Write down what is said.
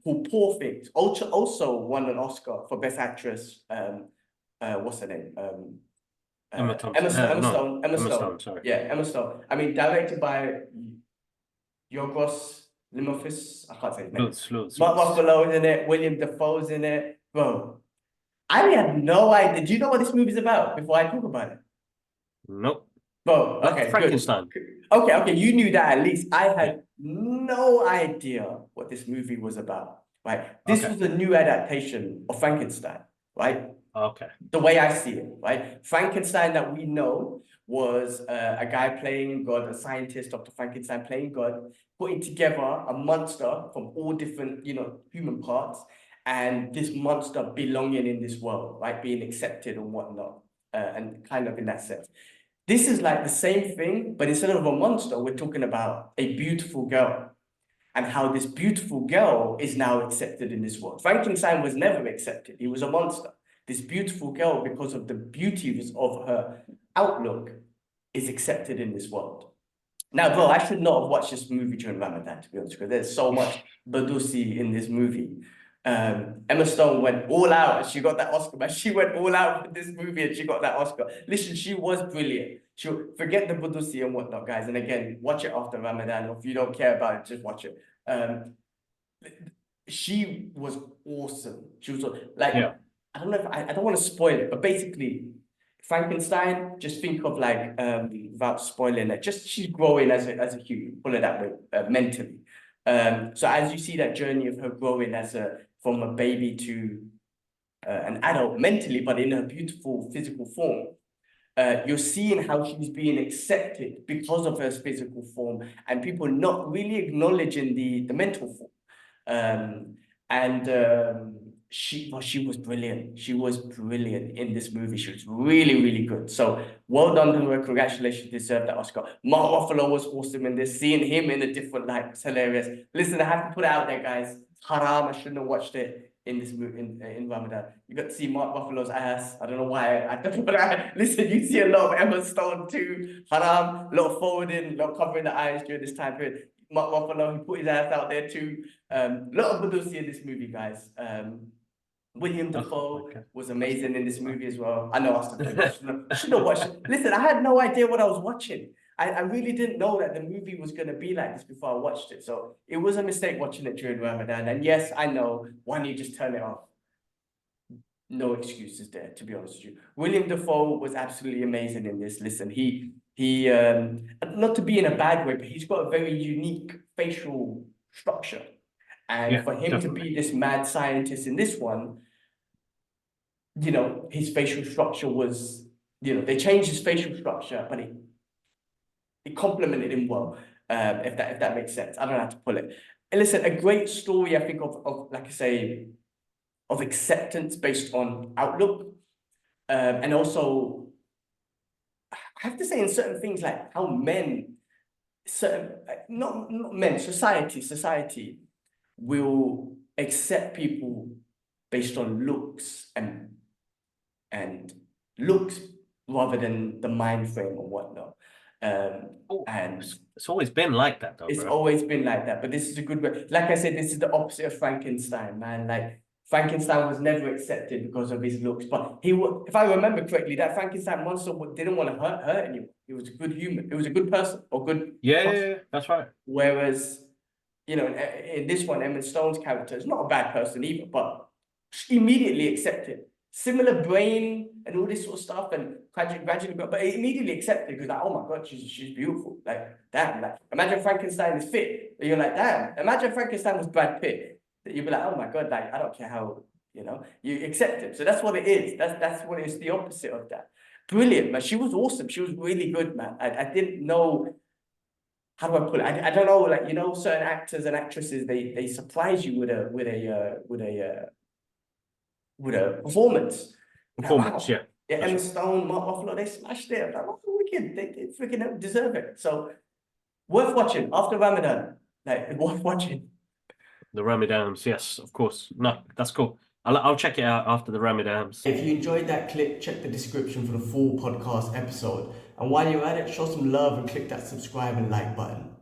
called Poor Things. Also won an Oscar for Best Actress. What's her name? Emma Thompson. Emma Emma Stone. Stone, sorry. Yeah, Emma Stone. I mean, directed by Yorgos Lanthimos. I can't say his name. Mark Ruffalo's in it. William Dafoe's in it. Bro, I had no idea. Do you know what this movie's about before I talk about it? Nope. Bro, okay, Frankenstein. Good. Okay, you knew that at least. I had no idea what this movie was about. Right? This was a new adaptation of Frankenstein, right? Okay. The way I see it, right? Frankenstein that we know was a guy playing God, a scientist, Dr. Frankenstein playing God, putting together a monster from all different, human parts, and this monster belonging in this world, right? Being accepted and whatnot, and kind of in that sense. This is like the same thing, but instead of a monster, we're talking about a beautiful girl and how this beautiful girl is now accepted in this world. Frankenstein was never accepted. He was a monster. This beautiful girl, because of the beauty of her outlook, is accepted in this world. Now, bro, I should not have watched this movie during Ramadan, to be honest, because there's so much Badusi in this movie. Emma Stone went all out and she got that Oscar, but she went all out for this movie and she got that Oscar. Listen, she was brilliant. Forget the Badusi and whatnot, guys. And again, watch it after Ramadan, or if you don't care about it, just watch it. She was awesome. She was like, I don't know if I don't want to spoil it, but basically, Frankenstein, just think of like, without spoiling it, just she's growing as a human, put it that way, mentally. So as you see that journey of her growing from a baby to an adult mentally, but in her beautiful physical form, you're seeing how she's being accepted because of her physical form, and people not really acknowledging the mental form. She was brilliant. She was brilliant in this movie. She was really, really good. So well done to her. Congratulations, deserved that Oscar. Mark Ruffalo was awesome in this. Seeing him in a different light was hilarious. Listen, I have to put it out there, guys. It's haram. I shouldn't have watched it in this movie in Ramadan. You got to see Mark Ruffalo's ass. I don't know why. I don't know, but listen, you see a lot of Emma Stone too. Haram, a lot of forwarding, a lot of covering the eyes during this time period. Mark Ruffalo, he put his ass out there too. A lot of Badusi in this movie, guys. William Dafoe was amazing in this movie as well. I know I should have watched it. Listen, I had no idea what I was watching. I really didn't know that the movie was going to be like this before I watched it. So it was a mistake watching it during Ramadan. And yes, I know, why don't you just turn it off? No excuses there, to be honest with you. William Dafoe was absolutely amazing in this. Listen, he not to be in a bad way, but he's got a very unique facial structure. And for him to be this mad scientist in this one, his facial structure was, they changed his facial structure, but it complemented him well, if that makes sense. I don't know how to pull it. And listen, a great story, I think, of like I say, of acceptance based on outlook, and also, I have to say, in certain things like how not men, society will accept people based on looks and looks rather than the mind frame or whatnot. And it's always been like that, though. It's always been like that, but this is a good way. Like I said, this is the opposite of Frankenstein, man. Like Frankenstein was never accepted because of his looks, but if I remember correctly, that Frankenstein monster didn't want to hurt anyone. He was a good human. He was a good person or good. Yeah, that's right. Whereas, in this one, Emma Stone's character is not a bad person either, but immediately accepted. Similar brain and all this sort of stuff, and gradually, but immediately accepted because like, oh my God, she's beautiful. Like, damn, like imagine Frankenstein is fit. And you're like, damn, imagine Frankenstein was Brad Pitt. You'd be like, oh my God, like I don't care how, you accept it. So that's what it is. That's what it's the opposite of that. Brilliant, man. She was awesome. She was really good, man. I didn't know. How do I put it? I don't know, like, certain actors and actresses, they surprise you with a performance. Performance, wow. Yeah, Emma Stone, Mark Ruffalo, they smashed it. Like, oh, wicked. They freaking deserve it. So worth watching after Ramadan. Like, worth watching. The Ramadans, yes, of course. No, that's cool. I'll check it out after the Ramadans. If you enjoyed that clip, check the description for the full podcast episode. And while you're at it, show some love and click that subscribe and like button.